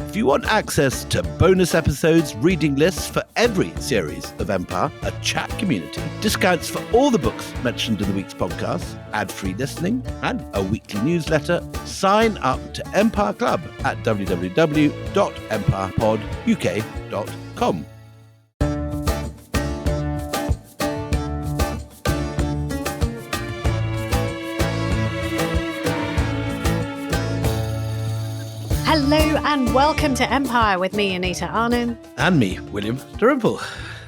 If you want access to bonus episodes, reading lists for every series of Empire, a chat community, discounts for all the books mentioned in the week's podcast, ad-free listening, and a weekly newsletter, sign up to Empire Club at www.empirepoduk.com. Hello and welcome to Empire with me, Anita Arnon. And me, William Dalrymple.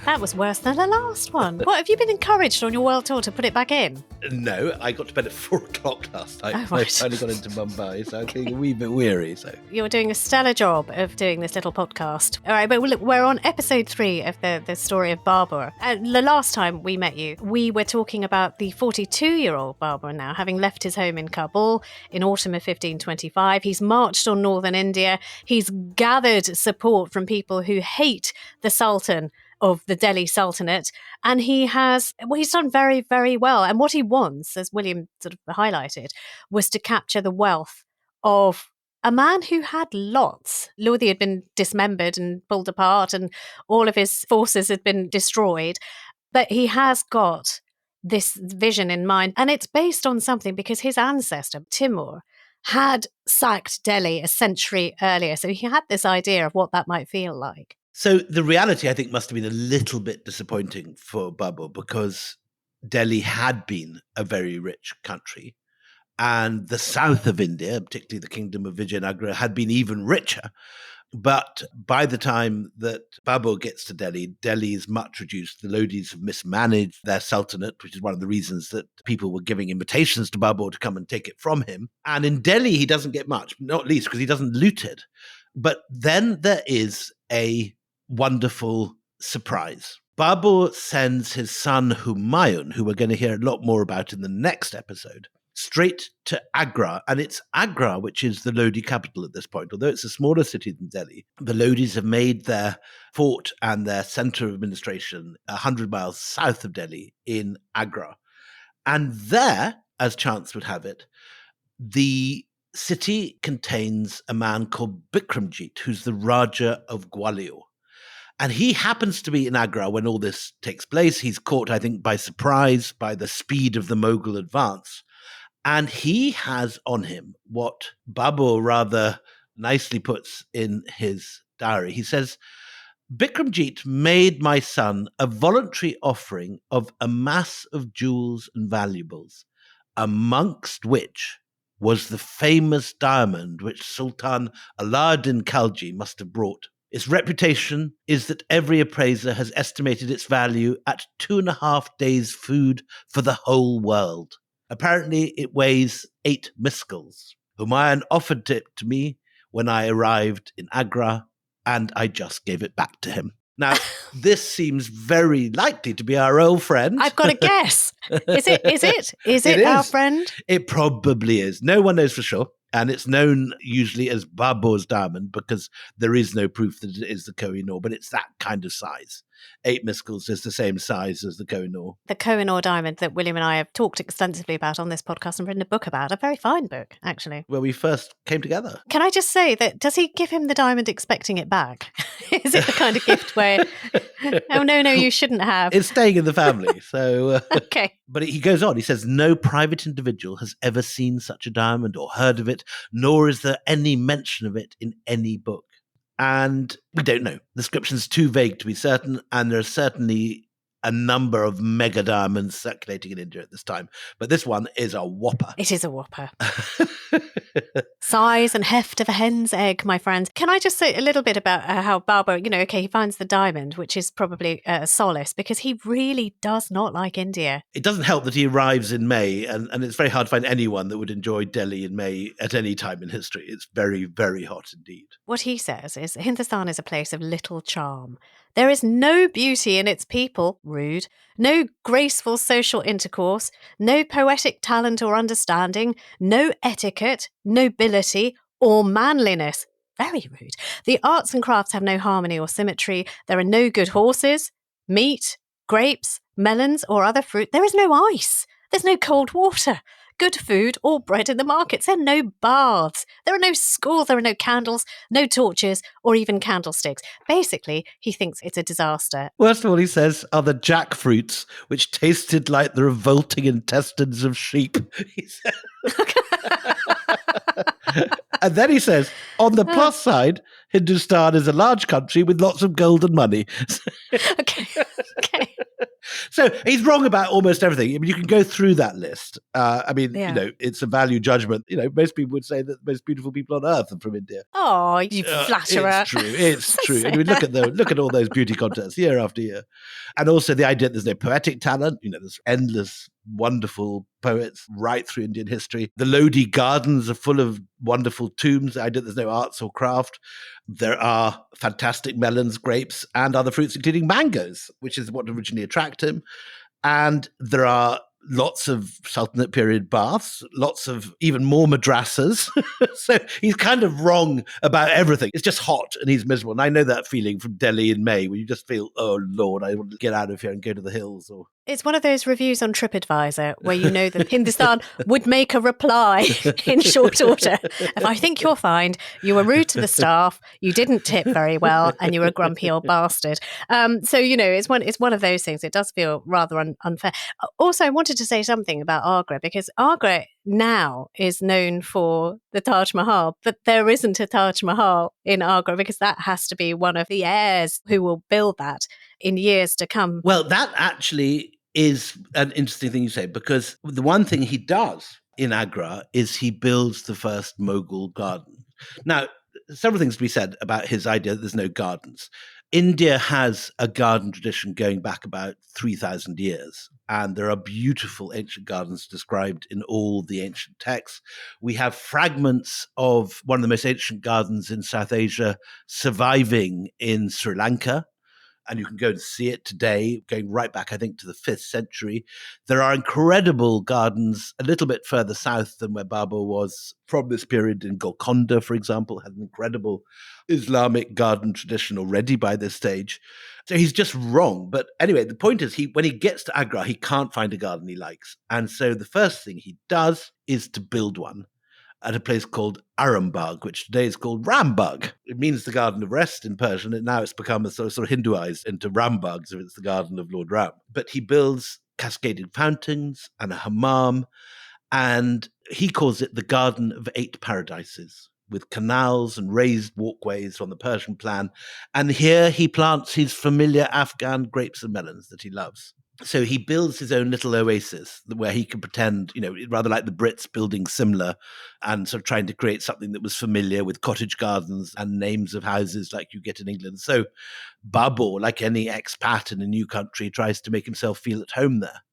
That was worse than the last one. What, have you been encouraged on your world tour to put it back in? No, I got to bed at 4 o'clock last night. Oh, right. I only got into Mumbai, so I'm feeling a wee bit weary. So You're doing a stellar job of doing this little podcast. All right, but look, we're on episode 3 of the story of Babur. The last time we met you, we were talking about the 42-year-old Babur now, having left his home in Kabul in autumn of 1525. He's marched on northern India. He's gathered support from people who hate the Sultan of the Delhi Sultanate, and he's done very, very well. And what he wants, as William sort of highlighted, was to capture the wealth of a man who had lots. Lodi had been dismembered and pulled apart, and all of his forces had been destroyed. But he has got this vision in mind, and it's based on something because his ancestor, Timur, had sacked Delhi a century earlier. So he had this idea of what that might feel like. So the reality, I think, must have been a little bit disappointing for Babur because Delhi had been a very rich country, and the south of India, particularly the kingdom of Vijayanagara, had been even richer. But by the time that Babur gets to Delhi, Delhi is much reduced. The Lodis have mismanaged their sultanate, which is one of the reasons that people were giving invitations to Babur to come and take it from him. And in Delhi, he doesn't get much, not least because he doesn't loot it. But then there is a wonderful surprise. Babur sends his son Humayun, who we're going to hear a lot more about in the next episode, straight to Agra. And it's Agra, which is the Lodi capital at this point. Although it's a smaller city than Delhi, the Lodis have made their fort and their center of administration 100 miles south of Delhi in Agra. And there, as chance would have it, the city contains a man called Bikramjit, who's the Raja of Gwalior. And he happens to be in Agra when all this takes place. He's caught, I think, by surprise by the speed of the Mughal advance. And he has on him what Babur rather nicely puts in his diary. He says, Bikramjit made my son a voluntary offering of a mass of jewels and valuables, amongst which was the famous diamond which Sultan Alauddin Khalji must have brought. Its reputation is that every appraiser has estimated its value at 2.5 days' food for the whole world. Apparently, it weighs 8 miskals. Humayun offered it to me when I arrived in Agra, and I just gave it back to him. Now, this seems very likely to be our old friend. I've got a guess. Is it our friend? It probably is. No one knows for sure. And it's known usually as Babur's diamond because there is no proof that it is the Kohinoor, but it's that kind of size. 8 miskals is the same size as the Kohinoor. The Kohinoor diamond that William and I have talked extensively about on this podcast and written a book about, a very fine book, actually. Where we first came together. Can I just say that, does he give him the diamond expecting it back? Is it the kind of gift where, oh, no, you shouldn't have? It's staying in the family, so... Okay. But he goes on, he says, no private individual has ever seen such a diamond or heard of it, nor is there any mention of it in any book. And we don't know. The description's too vague to be certain, and there are certainly a number of mega diamonds circulating in India at this time. But this one is a whopper. It is a whopper. Size and heft of a hen's egg, my friends. Can I just say a little bit about how Babur, he finds the diamond, which is probably a solace, because he really does not like India. It doesn't help that he arrives in May, and it's very hard to find anyone that would enjoy Delhi in May at any time in history. It's very, very hot indeed. What he says is Hindustan is a place of little charm. There is no beauty in its people, rude, no graceful social intercourse, no poetic talent or understanding, no etiquette, nobility, or manliness. Very rude. The arts and crafts have no harmony or symmetry. There are no good horses, meat, grapes, melons, or other fruit. There is no ice. There's no cold water. good food or bread in the markets. There are no baths. There are no schools. There are no candles, no torches, or even candlesticks. Basically, he thinks it's a disaster. Worst of all, he says, are the jackfruits, which tasted like the revolting intestines of sheep. He said. And then he says, on the plus side, Hindustan is a large country with lots of gold and money. Okay. So he's wrong about almost everything. I mean, you can go through that list. It's a value judgment. Most people would say that the most beautiful people on earth are from India. Oh, you flatterer. It's true. It's true. I mean, look at all those beauty contests year after year. And also the idea that there's no poetic talent. There's endless wonderful poets right through Indian history. The Lodi gardens are full of wonderful tombs. The idea that there's no arts or craft. There are fantastic melons, grapes, and other fruits, including mangoes, which is what originally attracted him. And there are lots of Sultanate period baths, lots of even more madrasas. So he's kind of wrong about everything. It's just hot and he's miserable. And I know that feeling from Delhi in May where you just feel, oh Lord, I want to get out of here and go to the hills. It's one of those reviews on TripAdvisor where you know that Hindustan would make a reply in short order. If I think you'll find you were rude to the staff, you didn't tip very well, and you were a grumpy old bastard. It's one of those things. It does feel rather unfair. Also, I wanted to say something about Agra, because Agra now is known for the Taj Mahal, but there isn't a Taj Mahal in Agra because that has to be one of the heirs who will build that in years to come. Well, that actually is an interesting thing you say, because the one thing he does in Agra is he builds the first Mughal garden. Now, several things to be said about his idea that there's no gardens. India has a garden tradition going back about 3,000 years, and there are beautiful ancient gardens described in all the ancient texts. We have fragments of one of the most ancient gardens in South Asia surviving in Sri Lanka, and you can go and see it today, going right back, I think, to the 5th century. There are incredible gardens a little bit further south than where Babur was from this period. In Golconda, for example, had an incredible Islamic garden tradition already by this stage. So he's just wrong. But anyway, the point is, when he gets to Agra, he can't find a garden he likes. And so the first thing he does is to build one at a place called Arambagh, which today is called Rambagh. It means the Garden of Rest in Persian, and now it's become a sort of Hinduized into Rambagh, so it's the Garden of Lord Ram. But he builds cascading fountains and a hammam, and he calls it the Garden of 8 Paradises, with canals and raised walkways on the Persian plan. And here he plants his familiar Afghan grapes and melons that he loves. So he builds his own little oasis where he can pretend, rather like the Brits building Simla and sort of trying to create something that was familiar with cottage gardens and names of houses like you get in England. So Babur, like any expat in a new country, tries to make himself feel at home there.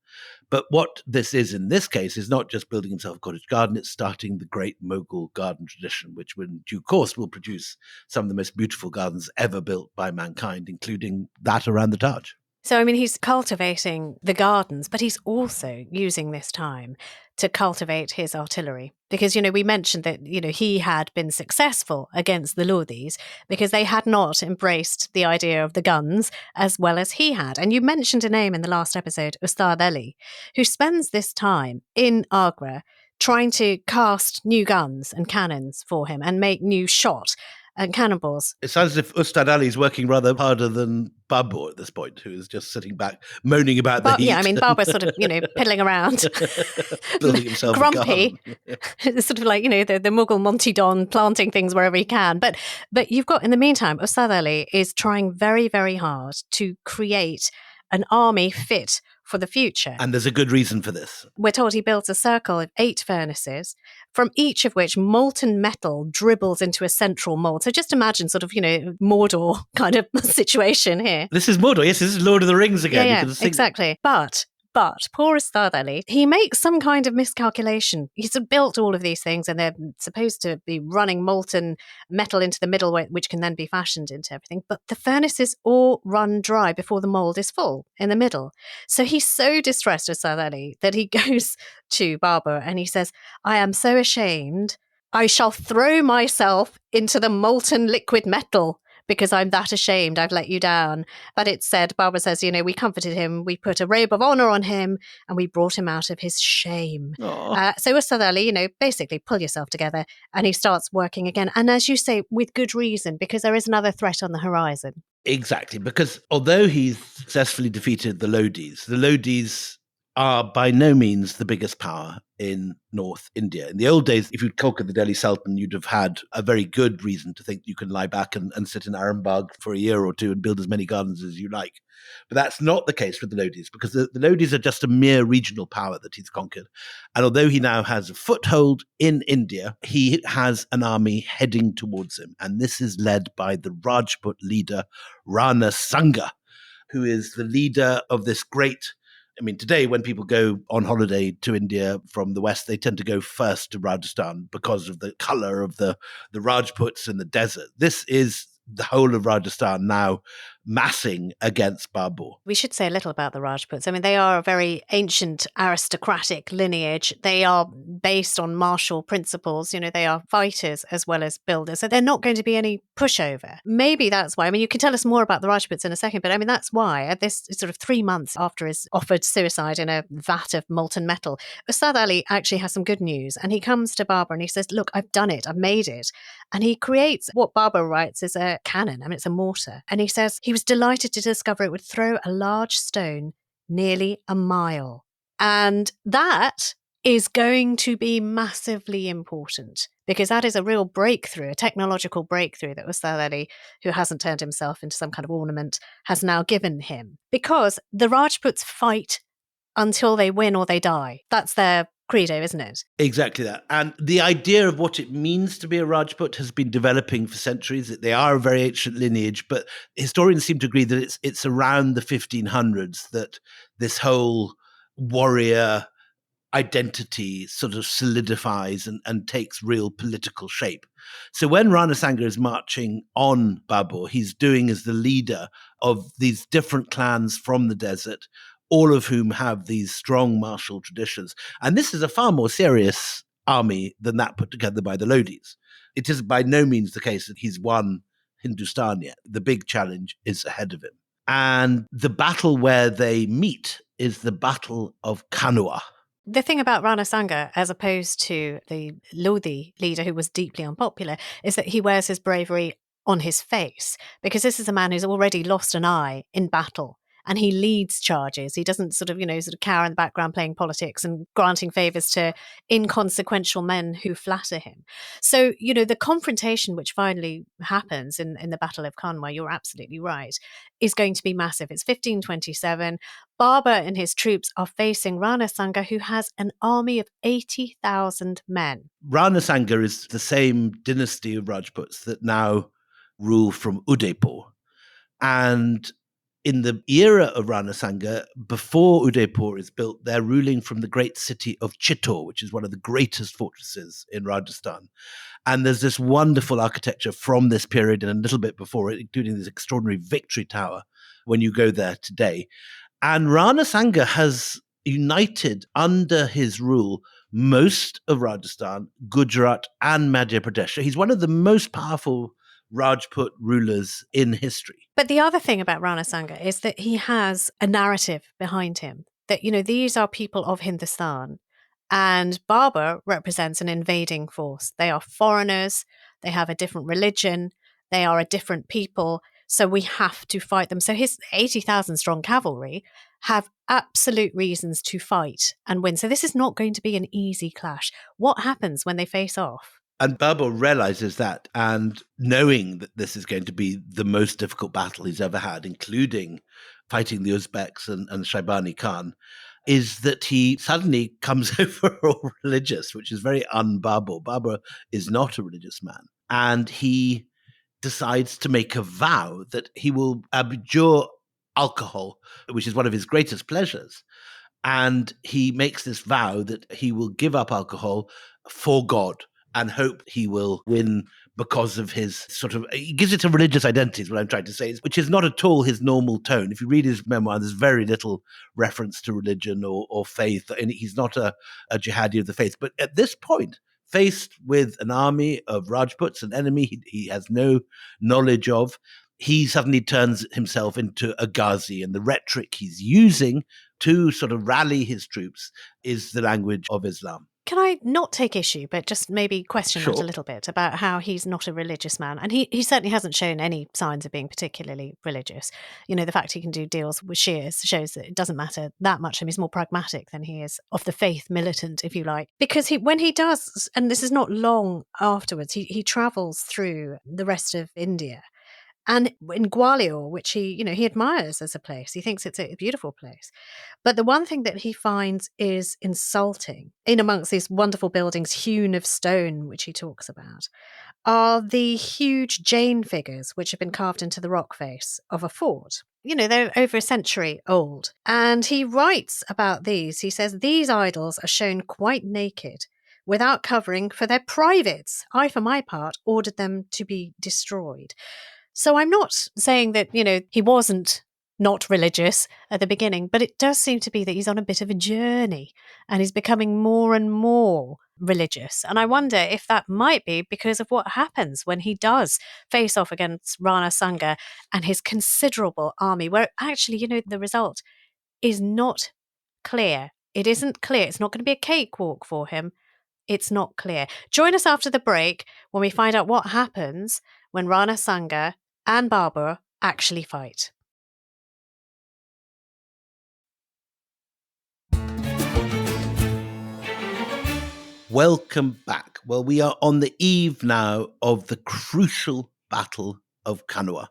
But what this is in this case is not just building himself a cottage garden, it's starting the great Mughal garden tradition, which in due course will produce some of the most beautiful gardens ever built by mankind, including that around the Taj. So, he's cultivating the gardens, but he's also using this time to cultivate his artillery. Because, we mentioned that, he had been successful against the Lodis because they had not embraced the idea of the guns as well as he had. And you mentioned a name in the last episode, Ustad Ali, who spends this time in Agra trying to cast new guns and cannons for him and make new shot and cannonballs. It sounds as if Ustad Ali is working rather harder than Babur at this point, who is just sitting back, moaning about the heat. Yeah, Babur's sort of, piddling around. Building himself grumpy. Sort of like, the Mughal Monty Don planting things wherever he can. But you've got, in the meantime, Ustad Ali is trying very, very hard to create an army fit for the future. And there's a good reason for this. We're told he builds a circle of 8 furnaces, from each of which molten metal dribbles into a central mold. So just imagine sort of, Mordor kind of situation here. This is Mordor, yes, this is Lord of the Rings again. Yeah, exactly. But poor Ustad Ali, he makes some kind of miscalculation. He's built all of these things and they're supposed to be running molten metal into the middle, which can then be fashioned into everything. But the furnaces all run dry before the mold is full in the middle. So he's so distressed, Ustad Ali, that he goes to Babur and he says, I am so ashamed, I shall throw myself into the molten liquid metal because I'm that ashamed I've let you down. But it said, Barbara says, we comforted him, we put a robe of honor on him, and we brought him out of his shame. So Ustad Ali, basically pull yourself together, and he starts working again. And as you say, with good reason, because there is another threat on the horizon. Exactly, because although he's successfully defeated the Lodis are by no means the biggest power in North India. In the old days, if you'd conquered the Delhi Sultan, you'd have had a very good reason to think you can lie back and sit in Arambagh for a year or two and build as many gardens as you like. But that's not the case with the Lodis, because the Lodis are just a mere regional power that he's conquered. And although he now has a foothold in India, he has an army heading towards him. And this is led by the Rajput leader, Rana Sanga, who is the leader of this great... today when people go on holiday to India from the West, they tend to go first to Rajasthan because of the color of the Rajputs in the desert. This is the whole of Rajasthan now massing against Babur. We should say a little about the Rajputs. They are a very ancient aristocratic lineage. They are based on martial principles. They are fighters as well as builders. So they're not going to be any pushover. Maybe that's why. You can tell us more about the Rajputs in a second, but that's why at this sort of 3 months after his offered suicide in a vat of molten metal, Ustad Ali actually has some good news. And he comes to Babur and he says, look, I've done it. I've made it. And he creates what Babur writes is a cannon. It's a mortar. And he says he was delighted to discover it would throw a large stone nearly a mile. And that is going to be massively important because that is a real breakthrough, a technological breakthrough that Ustad Ali, who hasn't turned himself into some kind of ornament, has now given him. Because the Rajputs fight until they win or they die. That's their credo, isn't it? Exactly that. And the idea of what it means to be a Rajput has been developing for centuries. They are a very ancient lineage, but historians seem to agree that it's around the 1500s that this whole warrior identity sort of solidifies and takes real political shape. So when Rana Sanga is marching on Babur, he's doing as the leader of these different clans from the desert, all of whom have these strong martial traditions. And this is a far more serious army than that put together by the Lodis. It is by no means the case that he's won Hindustan yet. The big challenge is ahead of him. And the battle where they meet is the Battle of Khanwa. The thing about Rana Sanga, as opposed to the Lodi leader who was deeply unpopular, is that he wears his bravery on his face, because this is a man who's already lost an eye in battle. And he leads charges. He doesn't sort of cower in the background playing politics and granting favors to inconsequential men who flatter him. So, the confrontation which finally happens in the Battle of Khanwa, you're absolutely right, is going to be massive. It's 1527. Babur and his troops are facing Rana Sanga, who has an army of 80,000 men. Rana Sanga is the same dynasty of Rajputs that now rule from Udaipur. And in the era of Rana Sanga, before Udaipur is built, they're ruling from the great city of Chittor, which is one of the greatest fortresses in Rajasthan. And there's this wonderful architecture from this period and a little bit before it, including this extraordinary victory tower when you go there today. And Rana Sanga has united under his rule most of Rajasthan, Gujarat, and Madhya Pradesh. He's one of the most powerful Rajput rulers in history. But the other thing about Rana Sanga is that he has a narrative behind him, that, these are people of Hindustan, and Babur represents an invading force. They are foreigners, they have a different religion, they are a different people, so we have to fight them. So his 80,000 strong cavalry have absolute reasons to fight and win. So this is not going to be an easy clash. What happens when they face off? And Babur realizes that, and knowing that this is going to be the most difficult battle he's ever had, including fighting the Uzbeks and Shaibani Khan, is that he suddenly comes over all religious, which is very un-Babur. Babur is not a religious man. And he decides to make a vow that he will abjure alcohol, which is one of his greatest pleasures. And he makes this vow that he will give up alcohol for God and hope he will win because of his he gives it a religious identity, is what I'm trying to say, which is not at all his normal tone. If you read his memoir, there's very little reference to religion or faith, and he's not a jihadi of the faith. But at this point, faced with an army of Rajputs, an enemy he has no knowledge of. He suddenly turns himself into a Ghazi, and the rhetoric he's using to sort of rally his troops is the language of Islam. Can I not take issue, but just maybe question that Sure. a little bit about how he's not a religious man? And he certainly hasn't shown any signs of being particularly religious. You know, the fact he can do deals with Shias shows that it doesn't matter that much. And he's more pragmatic than he is of the faith militant, if you like. Because when he does, and this is not long afterwards, he travels through the rest of India. And in Gwalior, which he admires as a place, he thinks it's a beautiful place. But the one thing that he finds is insulting in amongst these wonderful buildings hewn of stone, which he talks about, are the huge Jain figures which have been carved into the rock face of a fort. You know, they're over a century old. And he writes about these. He says, these idols are shown quite naked, without covering, for their privates. I, for my part, ordered them to be destroyed. So I'm not saying that, he wasn't not religious at the beginning, but it does seem to be that he's on a bit of a journey and he's becoming more and more religious. And I wonder if that might be because of what happens when he does face off against Rana Sanga and his considerable army, where actually, the result is not clear. It isn't clear. It's not going to be a cakewalk for him. It's not clear. Join us after the break when we find out what happens when Rana Sanga and Babur actually fight. Welcome back. Well, we are on the eve now of the crucial Battle of Khanwa.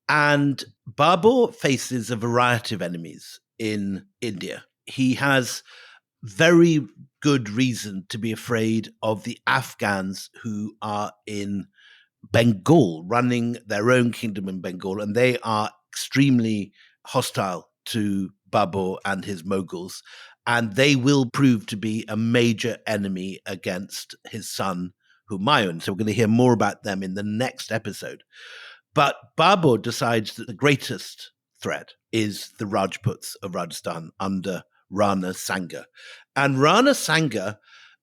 And Babur faces a variety of enemies in India. He has very good reason to be afraid of the Afghans who are in Bengal, running their own kingdom in Bengal, and they are extremely hostile to Babur and his Mughals, and they will prove to be a major enemy against his son Humayun. So we're going to hear more about them in the next episode. But Babur decides that the greatest threat is the Rajputs of Rajasthan under Rana Sanga. And Rana Sanga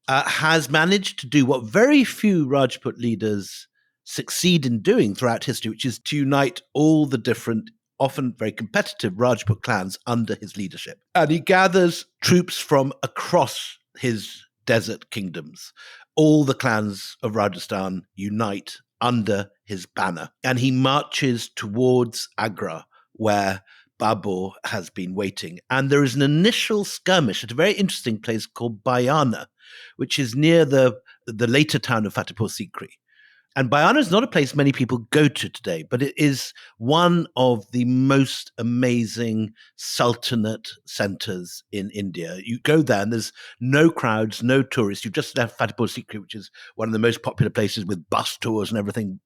has managed to do what very few Rajput leaders succeed in doing throughout history, which is to unite all the different, often very competitive Rajput clans under his leadership. And he gathers troops from across his desert kingdoms. All the clans of Rajasthan unite under his banner. And he marches towards Agra, where Babur has been waiting. And there is an initial skirmish at a very interesting place called Bayana, which is near the later town of Fatehpur Sikri. And Bayana is not a place many people go to today, but it is one of the most amazing sultanate centers in India. You go there and there's no crowds, no tourists. You've just left Fatehpur Sikri, which is one of the most popular places with bus tours and everything.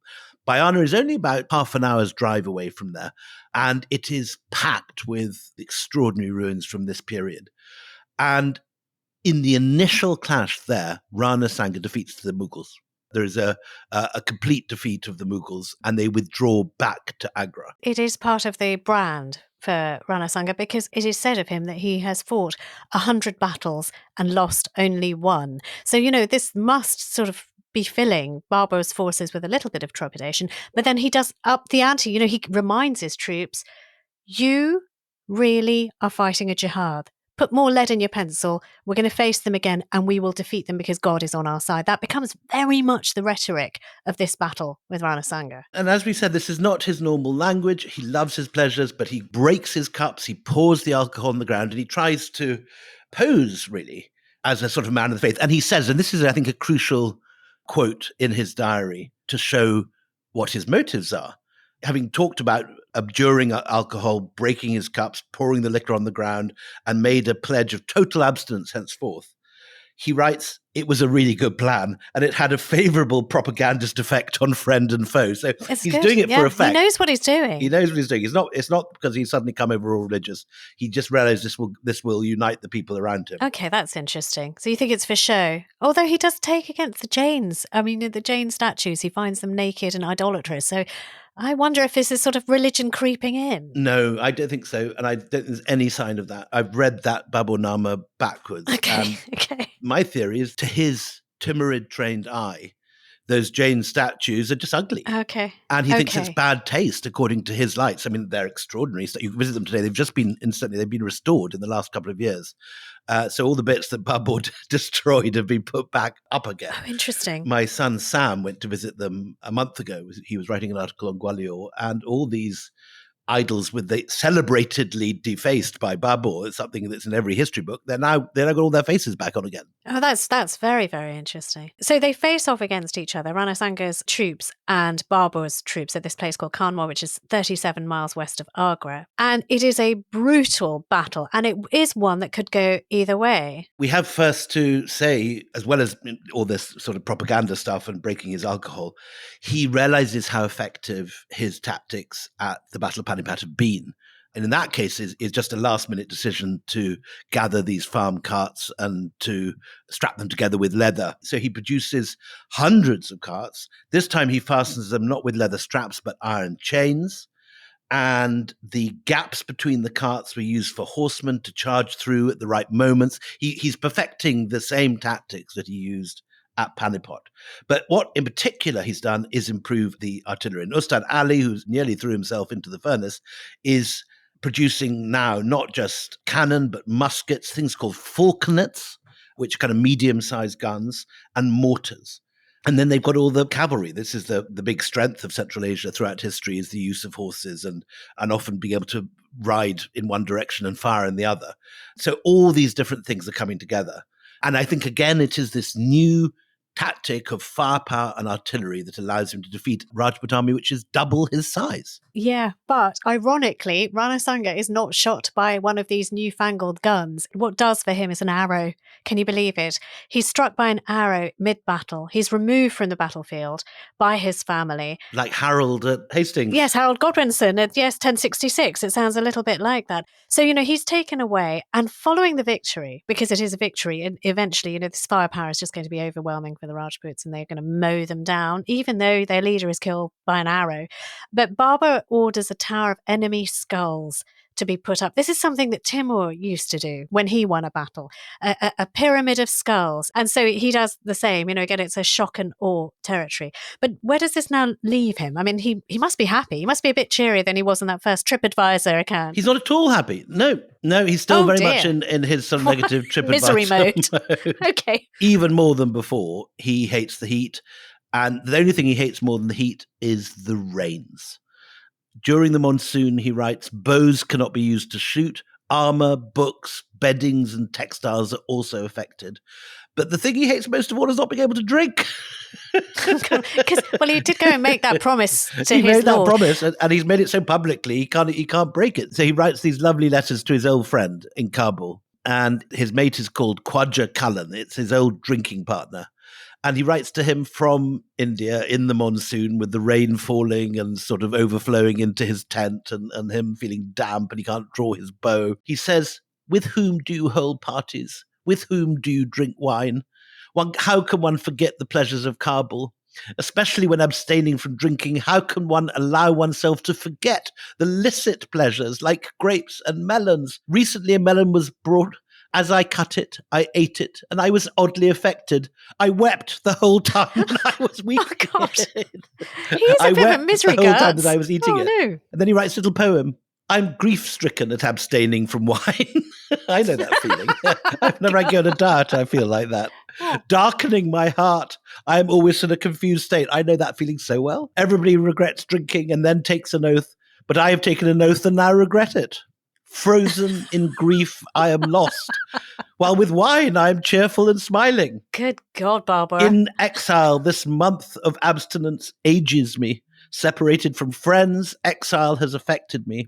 Bayana is only about half an hour's drive away from there, and it is packed with extraordinary ruins from this period. And in the initial clash there, Rana Sanga defeats the Mughals. There is a complete defeat of the Mughals, and they withdraw back to Agra. It is part of the brand for Rana Sanga because it is said of him that he has fought 100 battles and lost only one. So, this must sort of be filling Babur's forces with a little bit of trepidation. But then he does up the ante. He reminds his troops, you really are fighting a jihad. Put more lead in your pencil. We're going to face them again and we will defeat them because God is on our side. That becomes very much the rhetoric of this battle with Rana Sanga. And as we said, this is not his normal language. He loves his pleasures, but he breaks his cups, he pours the alcohol on the ground, and he tries to pose, really, as a sort of man of the faith. And he says, and this is, I think, a crucial quote in his diary to show what his motives are. Having talked about abjuring alcohol, breaking his cups, pouring the liquor on the ground, and made a pledge of total abstinence henceforth, he writes, it was a really good plan, and it had a favorable propagandist effect on friend and foe. So he's good. Doing it for effect. He knows what he's doing. He knows what he's doing. It's not because he's suddenly come over all religious. He just realized this will unite the people around him. Okay, that's interesting. So you think it's for show? Although he does take against the Jains. I mean, the Jain statues, he finds them naked and idolatrous. So I wonder if this is sort of religion creeping in. No, I don't think so. And I don't think there's any sign of that. I've read that Baburnama backwards. Okay. My theory is, to his timid, trained eye, those Jain statues are just ugly. Okay. And he thinks it's bad taste, according to his lights. I mean, they're extraordinary. So you visit them today. They've been restored in the last couple of years. So all the bits that Babur destroyed have been put back up again. Oh, interesting. My son Sam went to visit them a month ago. He was writing an article on Gwalior, and all these idols with the celebratedly defaced by Babur, it's something that's in every history book. They're now got all their faces back on again. Oh, that's very, very interesting. So they face off against each other, Rana Sanga's troops and Babur's troops at this place called Khanwa, which is 37 miles west of Agra. And it is a brutal battle, and it is one that could go either way. We have first to say, as well as all this sort of propaganda stuff and breaking his alcohol, he realizes how effective his tactics at the Battle of Panipat have been. And in that case, is just a last-minute decision to gather these farm carts and to strap them together with leather. So he produces hundreds of carts. This time he fastens them not with leather straps, but iron chains. And the gaps between the carts were used for horsemen to charge through at the right moments. He's perfecting the same tactics that he used at Panipat. But what in particular he's done is improve the artillery. And Ustad Ali, who nearly threw himself into the furnace, is producing now not just cannon, but muskets, things called falconets, which are kind of medium-sized guns, and mortars. And then they've got all the cavalry. This is the big strength of Central Asia throughout history, is the use of horses and often being able to ride in one direction and fire in the other. So all these different things are coming together. And I think, again, it is this new tactic of firepower and artillery that allows him to defeat Rajput army, which is double his size. Yeah, but ironically, Rana Sanga is not shot by one of these newfangled guns. What does for him is an arrow. Can you believe it? He's struck by an arrow mid-battle. He's removed from the battlefield by his family. Like Harold at Hastings. Yes, Harold Godwinson at 1066. It sounds a little bit like that. So, he's taken away, and following the victory, because it is a victory, and eventually, this firepower is just going to be overwhelming for the Rajputs, and they're going to mow them down, even though their leader is killed by an arrow. But Babur orders a tower of enemy skulls to be put up. This is something that Timur used to do when he won a battle, a pyramid of skulls. And so he does the same. Again, it's a shock and awe territory. But where does this now leave him? I mean, he must be happy. He must be a bit cheerier than he was in that first TripAdvisor account. He's not at all happy. No, he's still very much in his sort of negative TripAdvisor misery mode. Okay. Even more than before, he hates the heat. And the only thing he hates more than the heat is the rains. During the monsoon, he writes, bows cannot be used to shoot, armor, books, beddings, and textiles are also affected. But the thing he hates most of all is not being able to drink. Because, he did go and make that promise to his lord. He made that promise, and he's made it so publicly, he can't break it. So he writes these lovely letters to his old friend in Kabul, and his mate is called Khwaja Kalan. It's his old drinking partner. And he writes to him from India in the monsoon with the rain falling and sort of overflowing into his tent and him feeling damp and he can't draw his bow. He says, with whom do you hold parties? With whom do you drink wine? How can one forget the pleasures of Kabul? Especially when abstaining from drinking, how can one allow oneself to forget the licit pleasures like grapes and melons? Recently a melon was brought. As I cut it, I ate it, and I was oddly affected. I wept the whole time that I was eating it. He's a bit of a misery the whole time that I was eating it. No. And then he writes a little poem. I'm grief-stricken at abstaining from wine. I know that feeling. Whenever I go on a diet, I feel like that. Darkening my heart. I am always in a confused state. I know that feeling so well. Everybody regrets drinking and then takes an oath, but I have taken an oath and now regret it. Frozen in grief, I am lost. While with wine, I am cheerful and smiling. Good God, Babur. In exile, this month of abstinence ages me. Separated from friends, exile has affected me.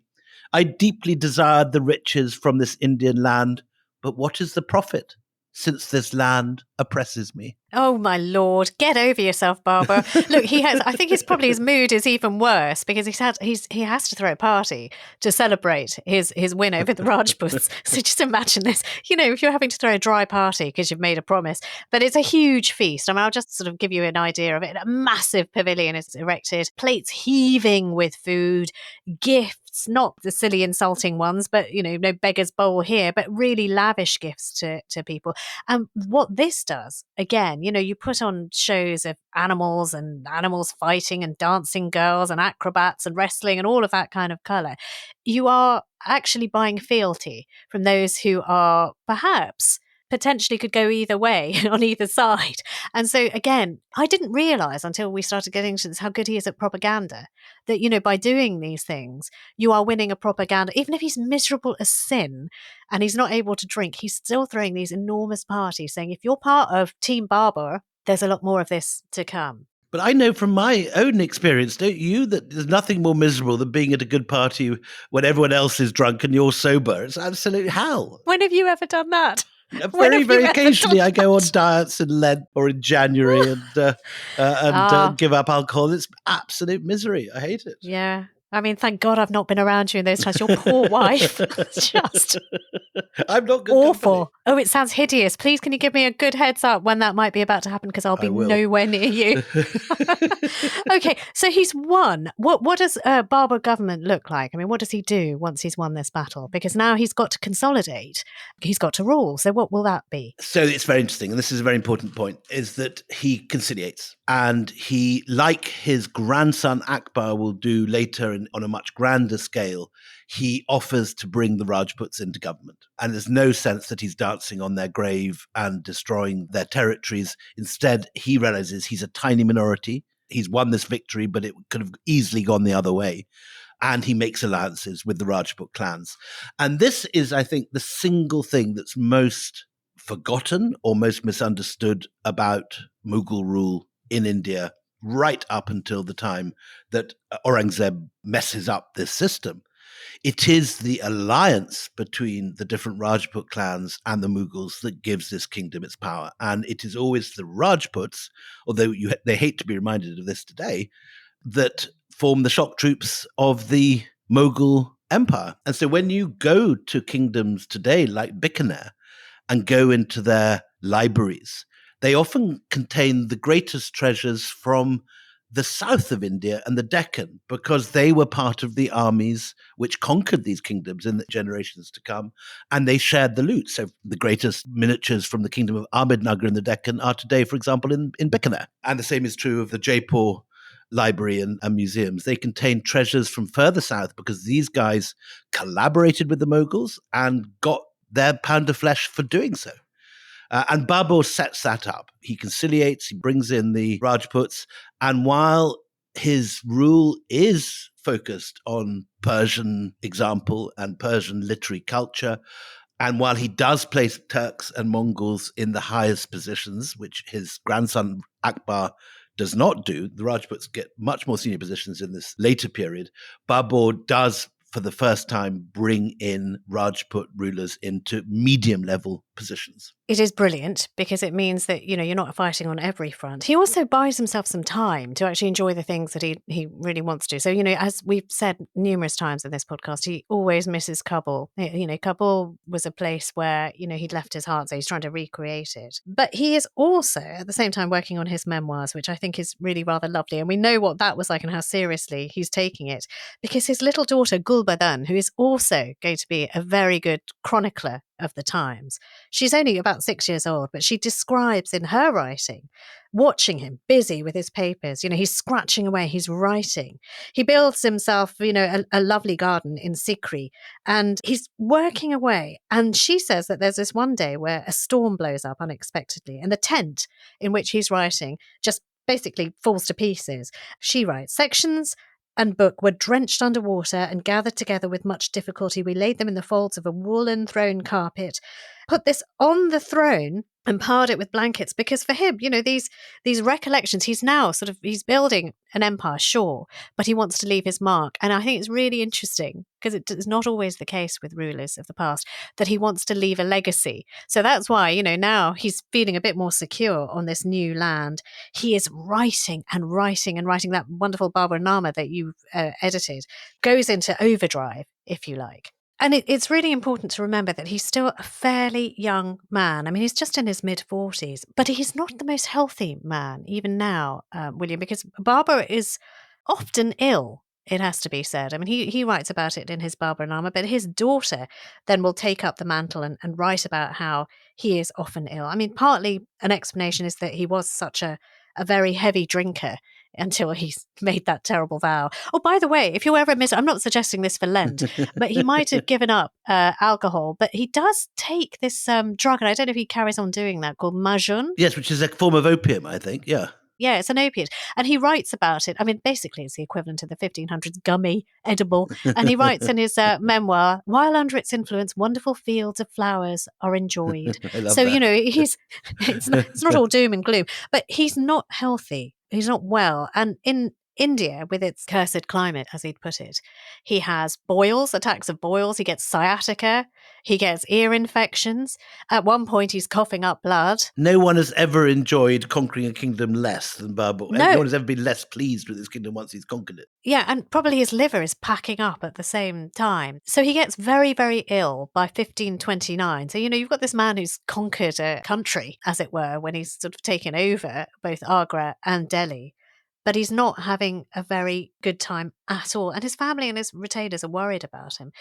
I deeply desired the riches from this Indian land, but what is the profit, since this land oppresses me? Oh, my Lord. Get over yourself, Babur. Look, I think his mood is even worse because he has to throw a party to celebrate his win over the Rajputs. So just imagine this, if you're having to throw a dry party because you've made a promise, but it's a huge feast. I mean, I'll just sort of give you an idea of it. A massive pavilion is erected, plates heaving with food, gifts, not the silly insulting ones, but, no beggar's bowl here, but really lavish gifts to people. And what this does, again, again, you put on shows of animals and animals fighting and dancing girls and acrobats and wrestling and all of that kind of colour. You are actually buying fealty from those who are perhaps potentially could go either way on either side. And so again, I didn't realize until we started getting into this how good he is at propaganda, that, by doing these things, you are winning a propaganda. Even if he's miserable as sin and he's not able to drink, he's still throwing these enormous parties saying, if you're part of Team Babur, there's a lot more of this to come. But I know from my own experience, don't you, that there's nothing more miserable than being at a good party when everyone else is drunk and you're sober. It's absolute hell. When have you ever done that? Very, very occasionally, I go on diets in Lent or in January and give up alcohol. It's absolute misery. I hate it. Yeah. I mean, thank God I've not been around you in those times. Your poor wife. Just I'm not good awful. company. Oh, it sounds hideous. Please, can you give me a good heads up when that might be about to happen? Because I'll be nowhere near you. Okay, so he's won. What does Babur government look like? I mean, what does he do once he's won this battle? Because now he's got to consolidate. He's got to rule. So what will that be? So it's very interesting, and this is a very important point, is that he conciliates. And he, like his grandson Akbar will do later on a much grander scale, he offers to bring the Rajputs into government. And there's no sense that he's dancing on their grave and destroying their territories. Instead, he realizes he's a tiny minority. He's won this victory, but it could have easily gone the other way. And he makes alliances with the Rajput clans. And this is, I think, the single thing that's most forgotten or most misunderstood about Mughal rule in India right up until the time that Aurangzeb messes up this system. It is the alliance between the different Rajput clans and the Mughals that gives this kingdom its power. And it is always the Rajputs, although they hate to be reminded of this today, that form the shock troops of the Mughal Empire. And so when you go to kingdoms today like Bikaner and go into their libraries, they often contain the greatest treasures from the south of India and the Deccan, because they were part of the armies which conquered these kingdoms in the generations to come, and they shared the loot. So the greatest miniatures from the kingdom of Ahmednagar in the Deccan are today, for example, in Bikaner. And the same is true of the Jaipur library and museums. They contain treasures from further south because these guys collaborated with the Mughals and got their pound of flesh for doing so. And Babur sets that up. He conciliates, he brings in the Rajputs, and while his rule is focused on Persian example and Persian literary culture, and while he does place Turks and Mongols in the highest positions, which his grandson Akbar does not do, the Rajputs get much more senior positions in this later period, Babur does, for the first time, bring in Rajput rulers into medium-level positions. It is brilliant because it means that, you're not fighting on every front. He also buys himself some time to actually enjoy the things that he really wants to. So, as we've said numerous times in this podcast, he always misses Kabul. Kabul was a place where, he'd left his heart, so he's trying to recreate it. But he is also, at the same time, working on his memoirs, which I think is really rather lovely. And we know what that was like and how seriously he's taking it, because his little daughter, Gulbadan, who is also going to be a very good chronicler of the times. She's only about 6 years old, but she describes in her writing, watching him busy with his papers. He's scratching away, he's writing. He builds himself, a lovely garden in Sikri, and he's working away. And she says that there's this one day where a storm blows up unexpectedly, and the tent in which he's writing just basically falls to pieces. She writes, sections and book were drenched under water and gathered together with much difficulty. We laid them in the folds of a woolen throne carpet, put this on the throne and piled it with blankets, because for him, these recollections, he's building an empire, sure, but he wants to leave his mark. And I think it's really interesting, because it is not always the case with rulers of the past, that he wants to leave a legacy. So that's why, now he's feeling a bit more secure on this new land. He is writing and writing and writing. That wonderful Baburnama that you've edited goes into overdrive, if you like. And it's really important to remember that he's still a fairly young man. I mean, he's just in his mid-40s, but he's not the most healthy man, even now, William, because Babur is often ill. It has to be said. I mean, he writes about it in his Barbarossa, but his daughter then will take up the mantle and write about how he is often ill. I mean, partly an explanation is that he was such a very heavy drinker until he's made that terrible vow. Oh, by the way, if you ever miss, I'm not suggesting this for Lent, but he might have given up alcohol, but he does take this drug, and I don't know if he carries on doing that, called majun. Yes, which is a form of opium, I think. Yeah. Yeah, it's an opiate. And he writes about it. I mean, basically, it's the equivalent of the 1500s gummy, edible. And he writes in his memoir, while under its influence, wonderful fields of flowers are enjoyed. I love So, that. it's not all doom and gloom, but he's not healthy. He's not well. And in India, with its cursed climate, as he'd put it, he has boils, attacks of boils. He gets sciatica. He gets ear infections. At one point, he's coughing up blood. No one has ever enjoyed conquering a kingdom less than Babur. No. No one has ever been less pleased with his kingdom once he's conquered it. Yeah, and probably his liver is packing up at the same time. So he gets very, very ill by 1529. So, you've got this man who's conquered a country, as it were, when he's sort of taken over both Agra and Delhi. But he's not having a very good time at all. And his family and his retainers are worried about him.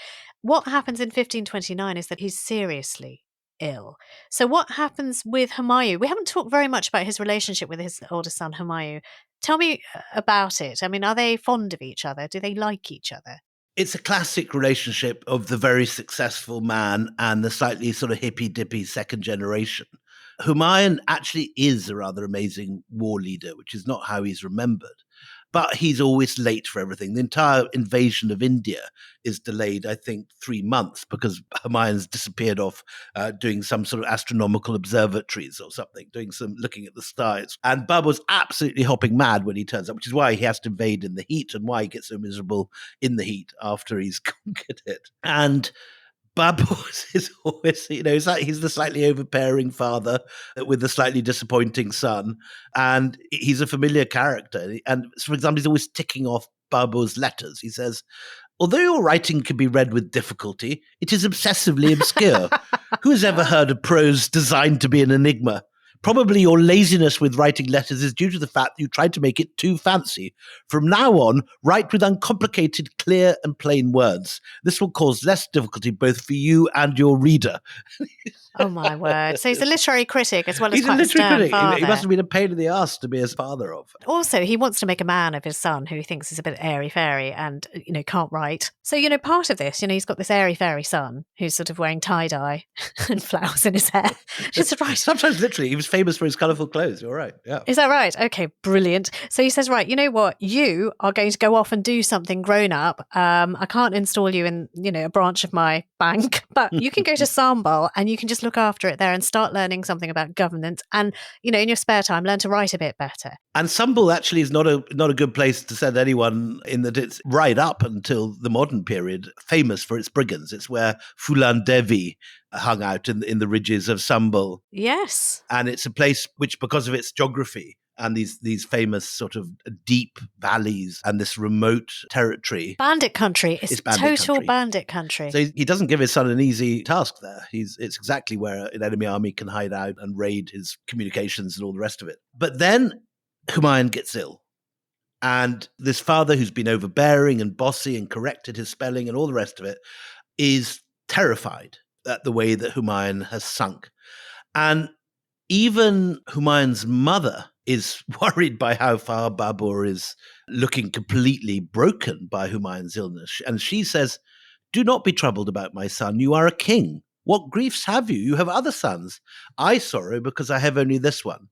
What happens in 1529 is that he's seriously ill. So what happens with Humayun? We haven't talked very much about his relationship with his older son, Humayun. Tell me about it. I mean, are they fond of each other? Do they like each other? It's a classic relationship of the very successful man and the slightly sort of hippy-dippy second generation. Humayun actually is a rather amazing war leader, which is not how he's remembered. But he's always late for everything. The entire invasion of India is delayed, I think, 3 months because Humayun's disappeared off doing some sort of astronomical observatories or something, doing some looking at the stars. And Babur's absolutely hopping mad when he turns up, which is why he has to invade in the heat and why he gets so miserable in the heat after he's conquered it. And Babur is always, he's the slightly overbearing father with the slightly disappointing son. And he's a familiar character. And for example, he's always ticking off Babur's letters. He says, although your writing can be read with difficulty, it is obsessively obscure. Who has ever heard of prose designed to be an enigma? Probably your laziness with writing letters is due to the fact that you tried to make it too fancy. From now on, write with uncomplicated, clear and plain words. This will cause less difficulty both for you and your reader. Oh, my word. So he's a literary critic as well as He's quite a a literary stern critic. father. He must have been a pain in the ass to be his father of. Also, he wants to make a man of his son who he thinks is a bit airy-fairy and, can't write. So, part of this, he's got this airy-fairy son who's sort of wearing tie-dye and flowers in his hair. Just right. Sometimes literally, he was famous for his colourful clothes. You're right. Yeah. Is that right? Okay, brilliant. So he says, right, you know what? You are going to go off and do something grown up. I can't install you in, a branch of my bank, but you can go to Sambal and you can just look after it there and start learning something about governance. And, in your spare time, learn to write a bit better. And Sambal actually is not a good place to send anyone in that it's right up until the modern period famous for its brigands. It's where Fulan Devi hung out in the ridges of Sambal. Yes. And it's a place which, because of its geography and these famous sort of deep valleys and this remote territory. Bandit country. It's total bandit country. So he doesn't give his son an easy task there. It's exactly where an enemy army can hide out and raid his communications and all the rest of it. But then Humayun gets ill. And this father who's been overbearing and bossy and corrected his spelling and all the rest of it is terrified at the way that Humayun has sunk. And even Humayun's mother is worried by how far Babur is looking completely broken by Humayun's illness. And she says, do not be troubled about my son. You are a king. What griefs have you? You have other sons. I sorrow because I have only this one.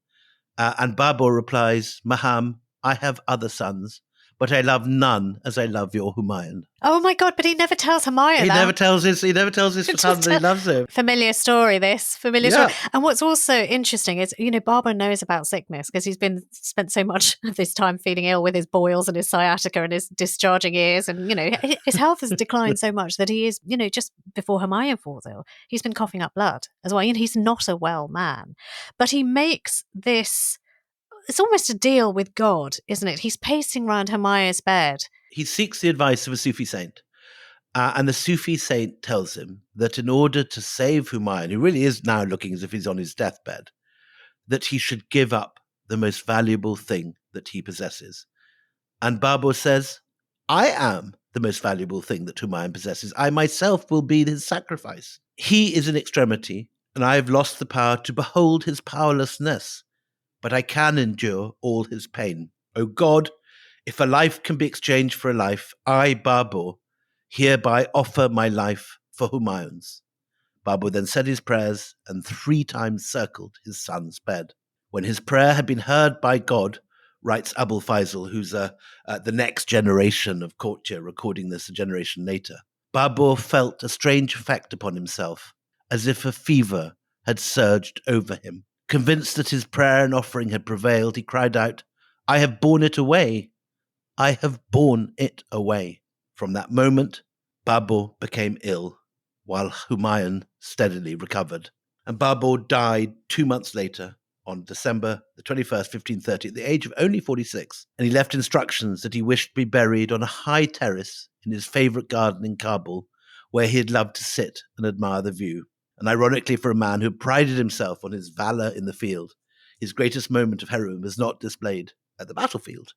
And Babur replies, Maham, I have other sons, but I love none as I love your Humayun. Oh my God, but he never tells Humayun He that. never tells his son that he loves him. Familiar story, familiar story. And what's also interesting is, Babur knows about sickness because he's spent so much of this time feeling ill with his boils and his sciatica and his discharging ears. And, his health has declined so much that he is, just before Humayun falls ill, he's been coughing up blood as well. He's not a well man. But he makes this, it's almost a deal with God, isn't it? He's pacing around Humayun's bed. He seeks the advice of a Sufi saint. And the Sufi saint tells him that in order to save Humayun, who really is now looking as if he's on his deathbed, that he should give up the most valuable thing that he possesses. And Babur says, I am the most valuable thing that Humayun possesses. I myself will be his sacrifice. He is in extremity, and I have lost the power to behold his powerlessness, but I can endure all his pain. O God, if a life can be exchanged for a life, I, Babur, hereby offer my life for Humayun's. Babur then said his prayers and 3 times circled his son's bed. When his prayer had been heard by God, writes Abul Faisal, who's the next generation of courtier, recording this a generation later, Babur felt a strange effect upon himself, as if a fever had surged over him. Convinced that his prayer and offering had prevailed, he cried out, I have borne it away. I have borne it away. From that moment, Babur became ill, while Humayun steadily recovered. And Babur died 2 months later, on December the 21st, 1530, at the age of only 46, and he left instructions that he wished to be buried on a high terrace in his favourite garden in Kabul, where he had loved to sit and admire the view. And ironically, for a man who prided himself on his valour in the field, his greatest moment of heroism was not displayed at the battlefield,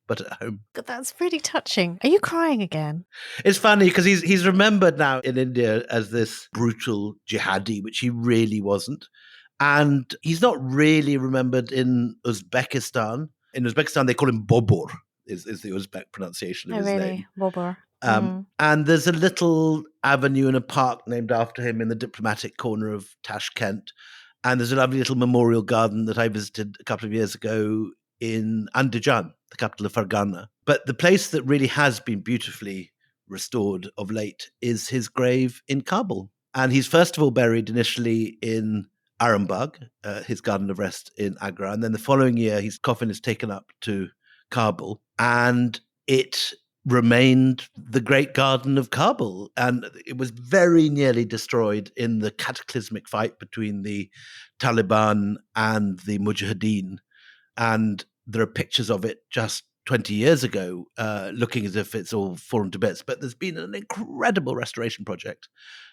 but at home. That's really touching. Are you crying again? It's funny because he's remembered now in India as this brutal jihadi, which he really wasn't. And he's not really remembered in Uzbekistan. In Uzbekistan, they call him Babur, is the Uzbek pronunciation of his name. Babur. And there's a little avenue in a park named after him in the diplomatic corner of Tashkent. And there's a lovely little memorial garden that I visited a couple of years ago in Andijan, the capital of Fargana. But the place that really has been beautifully restored of late is his grave in Kabul. And he's first of all buried initially in Arambagh, his garden of rest in Agra. And then the following year, his coffin is taken up to Kabul. And it remained the great garden of Kabul. And it was very nearly destroyed in the cataclysmic fight between the Taliban and the Mujahideen. And there are pictures of it just 20 years ago, looking as if it's all fallen to bits. But there's been an incredible restoration project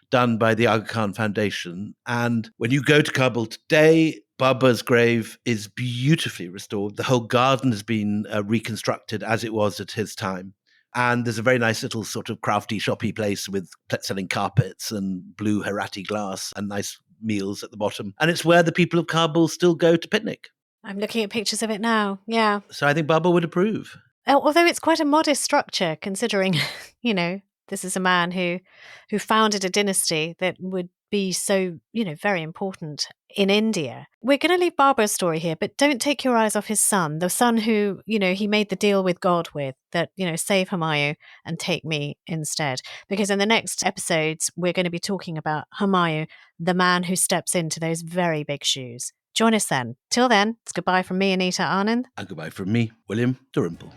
done by the Aga Khan Foundation. And when you go to Kabul today, Babur's grave is beautifully restored. The whole garden has been reconstructed as it was at his time. And there's a very nice little sort of crafty, shoppy place with selling carpets and blue Herati glass and nice meals at the bottom. And it's where the people of Kabul still go to picnic. I'm looking at pictures of it now. Yeah. So I think Babur would approve. Although it's quite a modest structure, considering, this is a man who founded a dynasty that would be so, very important in India. We're going to leave Babur's story here, but don't take your eyes off his son, the son who, he made the deal with God with, that, save Humayun and take me instead. Because in the next episodes, we're going to be talking about Humayun, the man who steps into those very big shoes. Join us then. Till then, it's goodbye from me, Anita Anand. And goodbye from me, William Dalrymple.